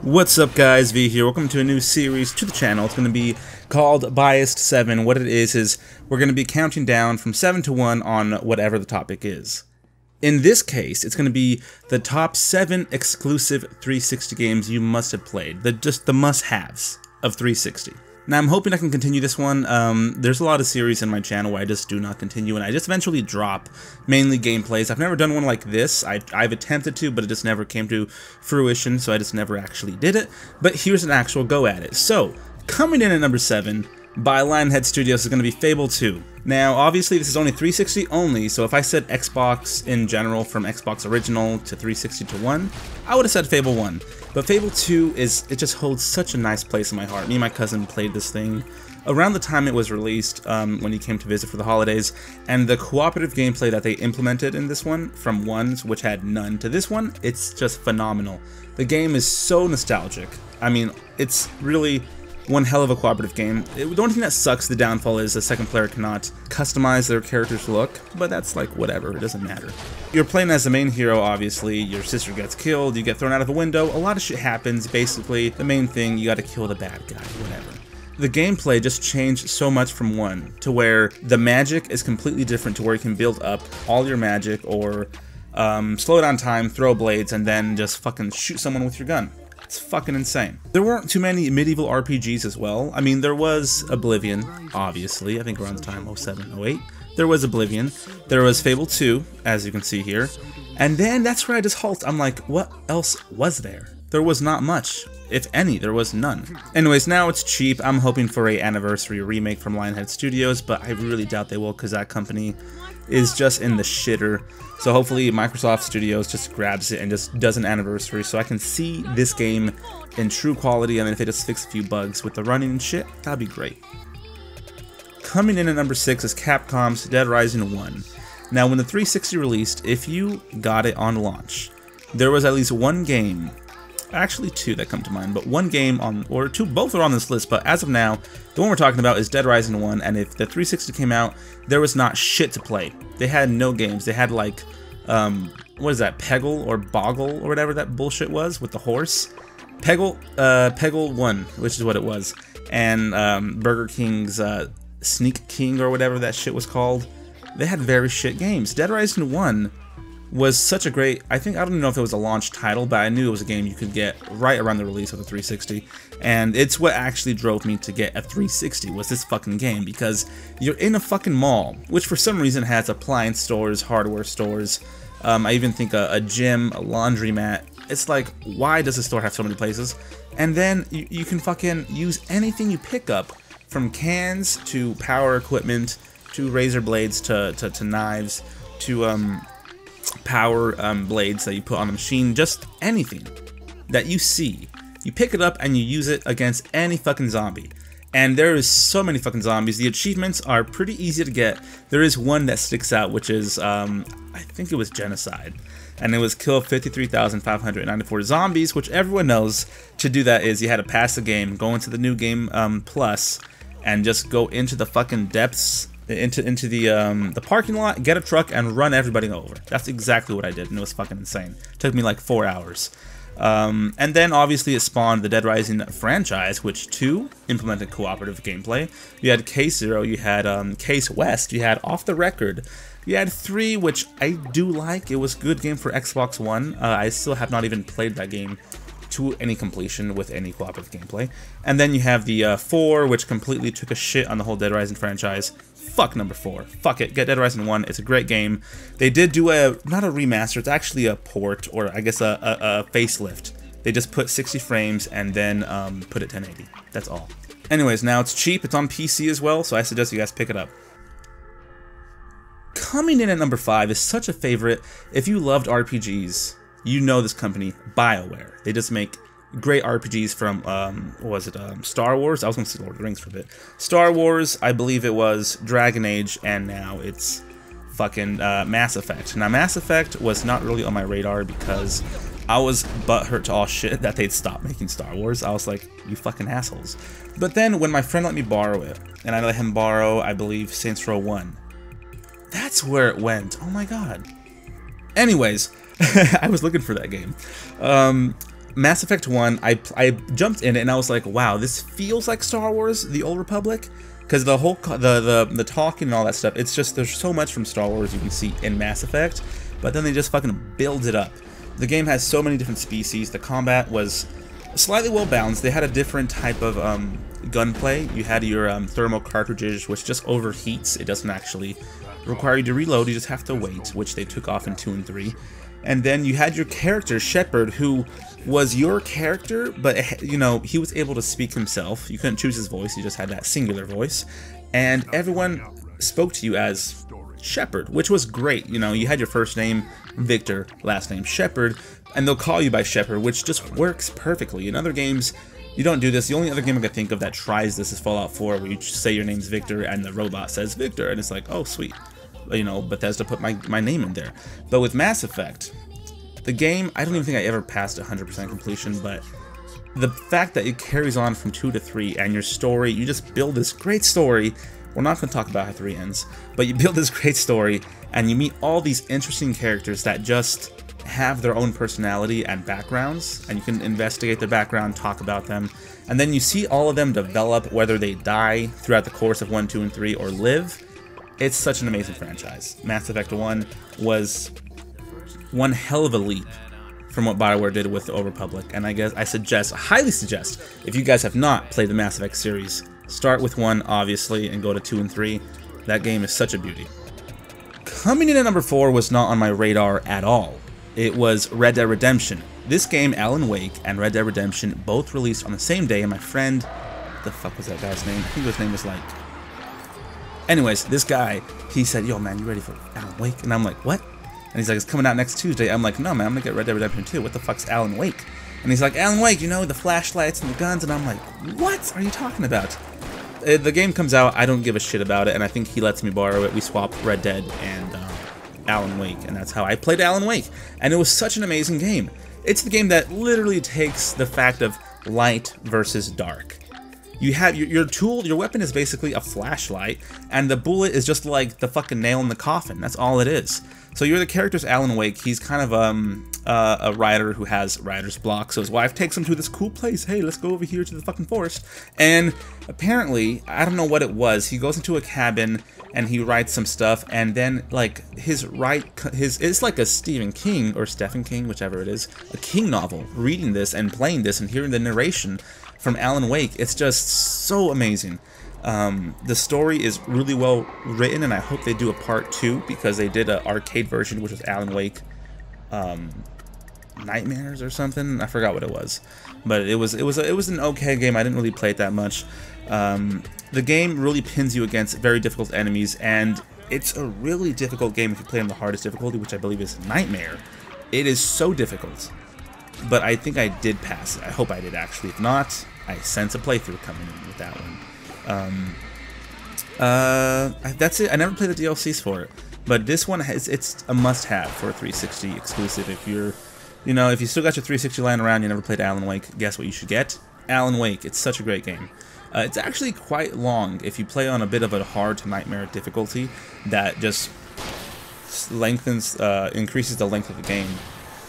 What's up guys, V here. Welcome to a new series to the channel. It's going to be called Biased 7. What it is we're going to be counting down from 7 to 1 on whatever the topic is. In this case, it's going to be the top 7 exclusive 360 games you must have played. Just the must-haves of 360. Now I'm hoping I can continue this one. There's a lot of series in my channel where I just do not continue and I just eventually drop mainly gameplays. I've never done one like this. I've attempted to, but it just never came to fruition, so I just never actually did it. But here's an actual go at it. So, coming in at number 7 by Lionhead Studios is going to be Fable 2. Now, obviously this is only 360 only, so if I said Xbox in general from Xbox Original to 360 to 1, I would have said Fable 1. But Fable 2 it just holds such a nice place in my heart. Me and my cousin played this thing around the time it was released, when he came to visit for the holidays, and the cooperative gameplay that they implemented in this one, from ones which had none to this one, it's just phenomenal. The game is so nostalgic. I mean, it's really one hell of a cooperative game. The only thing that sucks, the downfall, is the second player cannot customize their character's look, but that's like whatever, it doesn't matter. You're playing as the main hero, obviously, your sister gets killed, you get thrown out of a window, a lot of shit happens. Basically, the main thing, you gotta kill the bad guy, whatever. The gameplay just changed so much from 1 to where the magic is completely different, to where you can build up all your magic or slow down time, throw blades, and then just fucking shoot someone with your gun. It's fucking insane. There weren't too many medieval RPGs as well. I mean, there was Oblivion, obviously. I think around the time 07, 08. There was Oblivion. There was Fable 2, as you can see here. And then that's where I just halt. I'm like, what else was there? There was not much. If any, there was none. Anyways, now it's cheap. I'm hoping for a anniversary remake from Lionhead Studios, but I really doubt they will because that company is just in the shitter. So hopefully Microsoft Studios just grabs it and just does an anniversary so I can see this game in true quality, and then if they just fix a few bugs with the running and shit, that'd be great. Coming in at number 6 is Capcom's Dead Rising 1. Now when the 360 released, if you got it on launch, there was at least one game, actually 2 that come to mind, but one game on, or 2, both are on this list, but as of now, the one we're talking about is Dead Rising 1, and if the 360 came out, there was not shit to play. They had no games. They had like, what is that, Peggle or Boggle or whatever that bullshit was with the horse? Peggle 1, which is what it was, and Burger King's Sneak King or whatever that shit was called. They had very shit games. Dead Rising 1 was such a great, I don't even know if it was a launch title, but I knew it was a game you could get right around the release of the 360, and it's what actually drove me to get a 360, was this fucking game, because you're in a fucking mall, which for some reason has appliance stores, hardware stores, I even think a gym, a laundromat. It's like, why does the store have so many places? And then you can fucking use anything you pick up, from cans to power equipment, to razor blades, to knives, to power blades that you put on a machine, just anything that you see. You pick it up and you use it against any fucking zombie. And there is so many fucking zombies. The achievements are pretty easy to get. There is one that sticks out, which is, I think it was Genocide. And it was kill 53,594 zombies, which everyone knows to do that is you had to pass the game, go into the new game plus, and just go into the fucking depths, into the parking lot, get a truck, and run everybody over. That's exactly what I did, and it was fucking insane. It took me like 4 hours. And then obviously it spawned the Dead Rising franchise, which 2 implemented cooperative gameplay. You had Case Zero, you had Case West, you had Off the Record, you had 3, which I do like. It was a good game for Xbox One. I still have not even played that game to any completion with any cooperative gameplay. And then you have the 4, which completely took a shit on the whole Dead Rising franchise. Fuck number 4. Fuck it. Get Dead Rising 1. It's a great game. They did do not a remaster, it's actually a port, or I guess a facelift. They just put 60 frames and then put it 1080. That's all. Anyways, now it's cheap. It's on PC as well, so I suggest you guys pick it up. Coming in at number 5 is such a favorite. If you loved RPGs, you know this company, BioWare. They just make great RPGs from, what was it, Star Wars? I was going to say Lord of the Rings for a bit. Star Wars, I believe it was Dragon Age, and now it's fucking Mass Effect. Now, Mass Effect was not really on my radar because I was butthurt to all shit that they'd stop making Star Wars. I was like, you fucking assholes. But then when my friend let me borrow it, and I let him borrow, I believe, Saints Row 1, that's where it went. Oh my god. Anyways, I was looking for that game. Mass Effect 1, I jumped in it and I was like, wow, this feels like Star Wars: The Old Republic, because the whole the talking and all that stuff, it's just, there's so much from Star Wars you can see in Mass Effect, but then they just fucking build it up. The game has so many different species. The combat was slightly well balanced. They had a different type of gunplay. You had your thermal cartridges, which just overheats. It doesn't actually require you to reload. You just have to wait, which they took off in 2 and 3. And then you had your character, Shepard, who was your character, but, you know, he was able to speak himself. You couldn't choose his voice, you just had that singular voice. And everyone spoke to you as Shepard, which was great. You know, you had your first name, Victor, last name, Shepard, and they'll call you by Shepard, which just works perfectly. In other games, you don't do this. The only other game I can think of that tries this is Fallout 4, where you just say your name's Victor, and the robot says Victor, and it's like, oh, sweet. You know, Bethesda put my name in there. But with Mass Effect, the game, I don't even think I ever passed 100% completion, but the fact that it carries on from 2 to 3, and your story, you just build this great story. We're not going to talk about how 3 ends, but you build this great story, and you meet all these interesting characters that just have their own personality and backgrounds, and you can investigate their background, talk about them, and then you see all of them develop, whether they die throughout the course of 1, 2, and 3, or live. It's such an amazing franchise. Mass Effect 1 was one hell of a leap from what BioWare did with the Old Republic, and I guess I highly suggest, if you guys have not played the Mass Effect series, start with 1, obviously, and go to 2 and 3. That game is such a beauty. Coming in at number 4 was not on my radar at all. It was Red Dead Redemption. This game, Alan Wake, and Red Dead Redemption both released on the same day, and my friend, what the fuck was that guy's name? I think his name was like... Anyways, this guy, he said, yo man, you ready for Alan Wake? And I'm like, what? And he's like, it's coming out next Tuesday. I'm like, no man, I'm gonna get Red Dead Redemption 2. What the fuck's Alan Wake? And he's like, Alan Wake, you know, the flashlights and the guns. And I'm like, what are you talking about? The game comes out, I don't give a shit about it, and I think he lets me borrow it. We swap Red Dead and Alan Wake, and that's how I played Alan Wake. And it was such an amazing game. It's the game that literally takes the fact of light versus dark. You have your tool, your weapon is basically a flashlight, and the bullet is just like the fucking nail in the coffin. That's all it is. So you're the character's Alan Wake. He's kind of a rider who has writer's block, so his wife takes him to this cool place. Hey, let's go over here to the fucking forest. And apparently, I don't know what it was, he goes into a cabin and he writes some stuff, and then like it's like a Stephen King or Stephen King, whichever it is, a King novel. Reading this and playing this and hearing the narration from Alan Wake, it's just so amazing. The story is really well written, and I hope they do a part 2, because they did an arcade version, which was Alan Wake Nightmares or something. I forgot what it was, but it was an okay game. I didn't really play it that much. The game really pins you against very difficult enemies, and it's a really difficult game if you play on the hardest difficulty, which I believe is Nightmare. It is so difficult, but I think I did pass it. I hope I did, actually. If not, I sense a playthrough coming in with that one. That's it. I never played the DLCs for it, but this one it's a must-have for a 360 exclusive. If you're, you know, if you still got your 360 lying around, you never played Alan Wake, guess what you should get? Alan Wake. It's such a great game. It's actually quite long if you play on a bit of a hard to nightmare difficulty. That just lengthens, increases the length of the game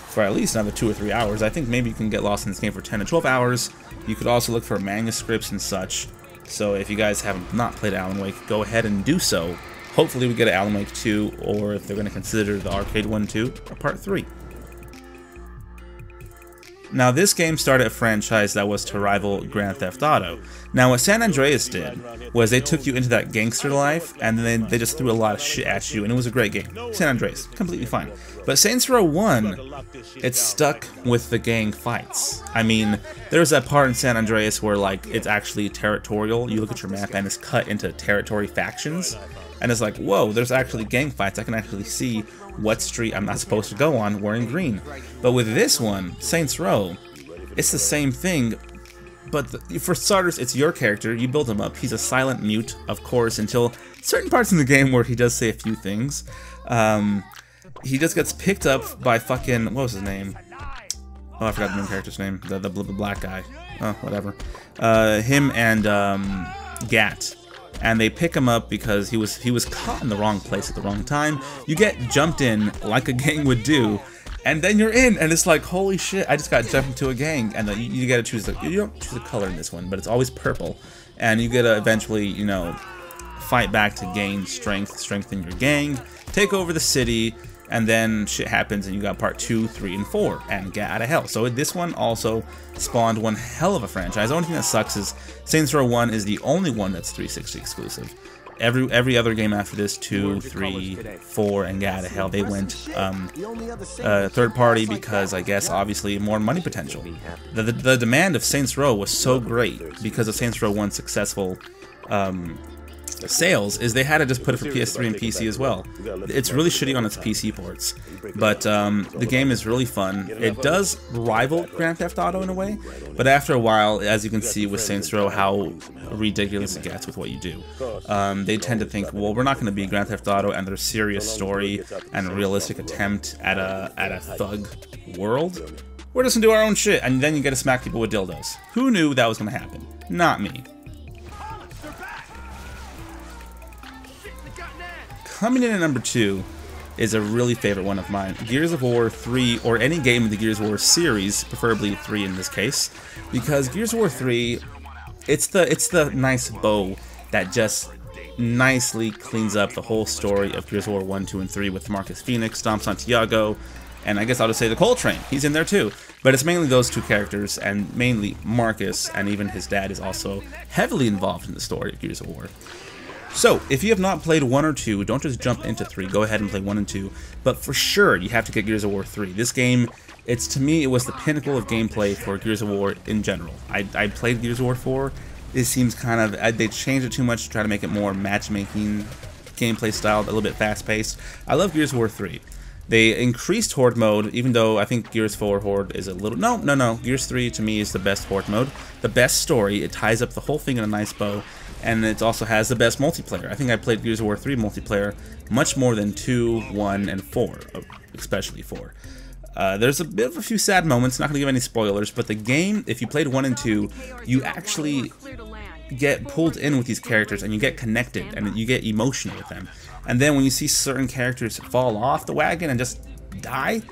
for at least another 2 or 3 hours. I think maybe you can get lost in this game for 10 to 12 hours. You could also look for manuscripts and such. So if you guys have not played Alan Wake, go ahead and do so. Hopefully we get an Alan Wake 2, or if they're going to consider the arcade one too, a part 3. Now this game started a franchise that was to rival Grand Theft Auto. Now what San Andreas did was they took you into that gangster life, and then they just threw a lot of shit at you, and it was a great game. San Andreas, completely fine. But Saints Row 1, it stuck with the gang fights. I mean, there's that part in San Andreas where like it's actually territorial. You look at your map and it's cut into territory factions, and it's like, whoa, there's actually gang fights. I can actually see what street I'm not supposed to go on wearing green. But with this one, Saints Row, it's the same thing, but for starters, it's your character. You build him up. He's a silent mute, of course, until certain parts in the game where he does say a few things. He just gets picked up by fucking, what was his name? Oh, I forgot the main character's name. The black guy. Oh, whatever. Him and Gat. And they pick him up because he was caught in the wrong place at the wrong time. You get jumped in like a gang would do, and then you're in, and it's like, holy shit, I just got jumped into a gang, and you gotta choose you don't choose a color in this one, but it's always purple, and you gotta eventually, you know, fight back to gain strength, strengthen your gang, take over the city, and then shit happens, and you got part 2, 3, and 4, and get out of hell. So this one also spawned one hell of a franchise. The only thing that sucks is Saints Row 1 is the only one that's 360 exclusive. Every other game after this, 2, 3, 4, and get out of hell, they went third party because I guess obviously more money potential. The demand of Saints Row was so great because of Saints Row 1's successful sales is they had to just put it for PS3 and PC as well. It's really shitty on its PC ports, but the game is really fun. It does rival Grand Theft Auto in a way, but after a while, as you can see with Saints Row, how ridiculous it gets with what you do. They tend to think, well, we're not going to be Grand Theft Auto and their serious story and realistic attempt at a thug world. We're just gonna do our own shit, and then you get to smack people with dildos. Who knew that was gonna happen? Not me. Coming in at number 2 is a really favorite one of mine, Gears of War 3, or any game in the Gears of War series, preferably 3 in this case, because Gears of War 3, it's the nice bow that just nicely cleans up the whole story of Gears of War 1, 2, and 3 with Marcus Phoenix, Dom Santiago, and I guess I'll just say the Coltrane. He's in there too. But it's mainly those two characters, and mainly Marcus, and even his dad is also heavily involved in the story of Gears of War. So, if you have not played 1 or 2, don't just jump into 3, go ahead and play 1 and 2, but for sure you have to get Gears of War 3. This game, to me, it was the pinnacle of gameplay for Gears of War in general. I played Gears of War 4, it seems kind of, they changed it too much to try to make it more matchmaking gameplay style, a little bit fast-paced. I love Gears of War 3. They increased Horde mode, even though I think Gears 4 Horde is a little... No. Gears 3 to me is the best Horde mode. The best story, it ties up the whole thing in a nice bow. And it also has the best multiplayer. I think I played Gears of War 3 multiplayer much more than 2, 1, and 4, especially 4. There's a bit of a few sad moments, not going to give any spoilers, but the game, if you played 1 and 2, you actually get pulled in with these characters and you get connected and you get emotional with them. And then when you see certain characters fall off the wagon and just die,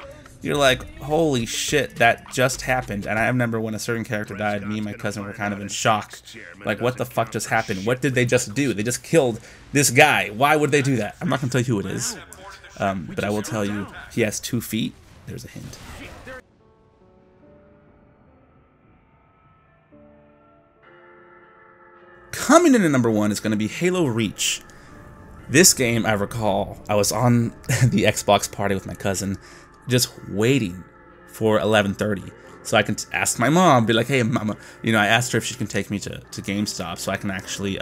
you're like, holy shit, that just happened. And I remember when a certain character died, me and my cousin were kind of in shock. Like, what the fuck just happened? What did they just do? They just killed this guy. Why would they do that? I'm not going to tell you who it is. But I will tell you, he has 2 feet. There's a hint. Coming in at number 1 is going to be Halo Reach. This game, I recall, I was on the Xbox party with my cousin, just waiting for 11:30 so I can ask my mom, be like, hey mama, you know, I asked her if she can take me to GameStop so I can actually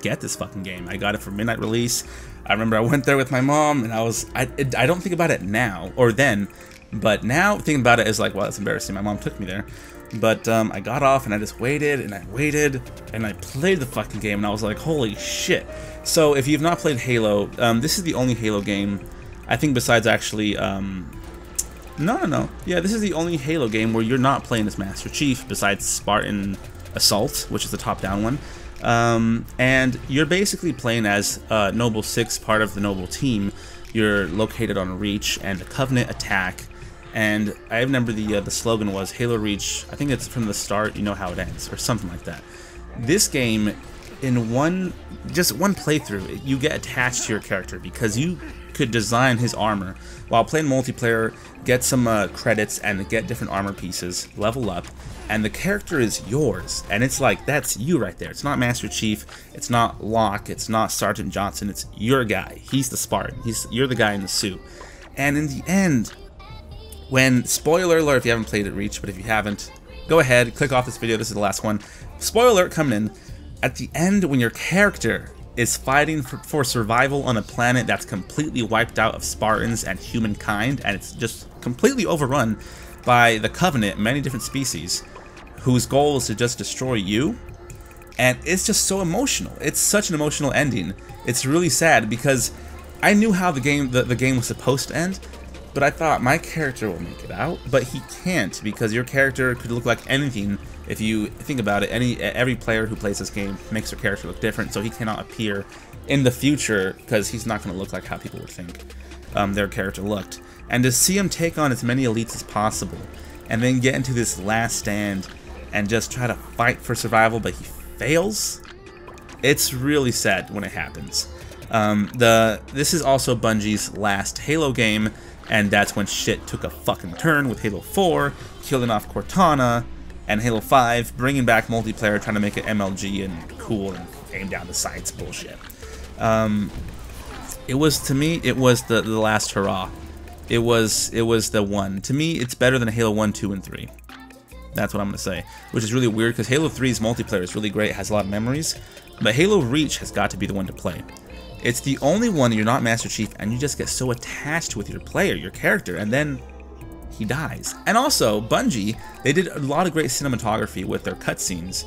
get this fucking game. I got it for midnight release. I remember I went there with my mom, and I don't think about it now or then, but now thinking about it is like, well, that's embarrassing. My mom took me there. But I got off and I just waited and I waited and I played the fucking game, and I was like, holy shit. So if you've not played Halo, this is the only Halo game, I think, besides actually no. Yeah, this is the only Halo game where you're not playing as Master Chief, besides Spartan Assault, which is the top-down one. And you're basically playing as Noble 6, part of the Noble team. You're located on Reach and the Covenant attack. And I remember the slogan was, Halo Reach, I think it's from the start, you know how it ends, or something like that. This game, in just one playthrough, you get attached to your character because you could design his armor while playing multiplayer, get some credits and get different armor pieces, level up, and the character is yours. And it's like, that's you right there. It's not Master Chief, it's not Locke, it's not Sergeant Johnson, it's your guy. He's the Spartan. You're the guy in the suit. And in the end, when, spoiler alert if you haven't played it, Reach, but if you haven't, go ahead, click off this video, this is the last one. Spoiler alert coming in. At the end, when your character is fighting for survival on a planet that's completely wiped out of Spartans and humankind, and it's just completely overrun by the Covenant, many different species, whose goal is to just destroy you, and it's just so emotional. It's such an emotional ending. It's really sad because I knew how the game was supposed to end, but I thought my character will make it out, but he can't, because your character could look like anything. If you think about it, every player who plays this game makes their character look different, so he cannot appear in the future because he's not going to look like how people would think. their character looked. And to see him take on as many elites as possible, and then get into this last stand and just try to fight for survival, but he fails, it's really sad when it happens. This is also Bungie's last Halo game, and that's when shit took a fucking turn with Halo 4, killing off Cortana, and Halo 5, bringing back multiplayer, trying to make it MLG and cool and aim down the sights bullshit. It was, to me, it was the last hurrah. It was the one. To me, it's better than Halo 1, 2, and 3. That's what I'm going to say. Which is really weird, because Halo 3's multiplayer is really great, it has a lot of memories, but Halo Reach has got to be the one to play. It's the only one you're not Master Chief, and you just get so attached with your player, your character, and then he dies. And also, Bungie, they did a lot of great cinematography with their cutscenes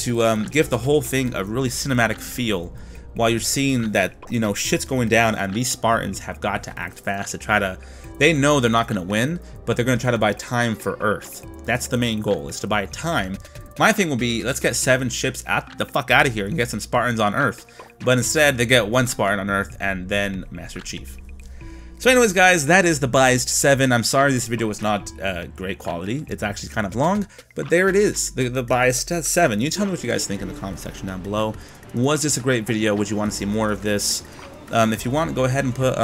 to give the whole thing a really cinematic feel, while you're seeing that, you know, shit's going down, and these Spartans have got to act fast to try to... They know they're not going to win, but they're going to try to buy time for Earth. That's the main goal, is to buy time. My thing will be, let's get 7 ships the fuck out of here and get some Spartans on Earth. But instead, they get 1 Spartan on Earth and then Master Chief. So anyways, guys, that is the Biased 7. I'm sorry this video was not great quality. It's actually kind of long, but there it is, the Biased 7. You tell me what you guys think in the comment section down below. Was this a great video? Would you want to see more of this? If you want, go ahead and put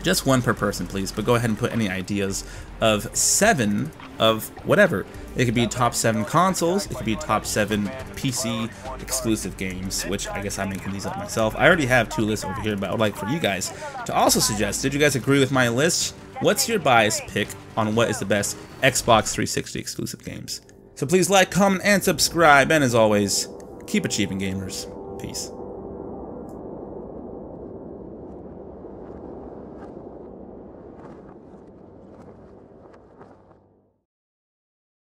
just 1 per person, please, but go ahead and put any ideas of 7 of whatever. It could be top 7 consoles, it could be top 7 PC exclusive games, which I guess I'm making these up myself. I already have 2 lists over here, but I would like for you guys to also suggest, did you guys agree with my list? What's your biased pick on what is the best Xbox 360 exclusive games? So please like, comment, and subscribe, and as always, keep achieving, gamers. Peace.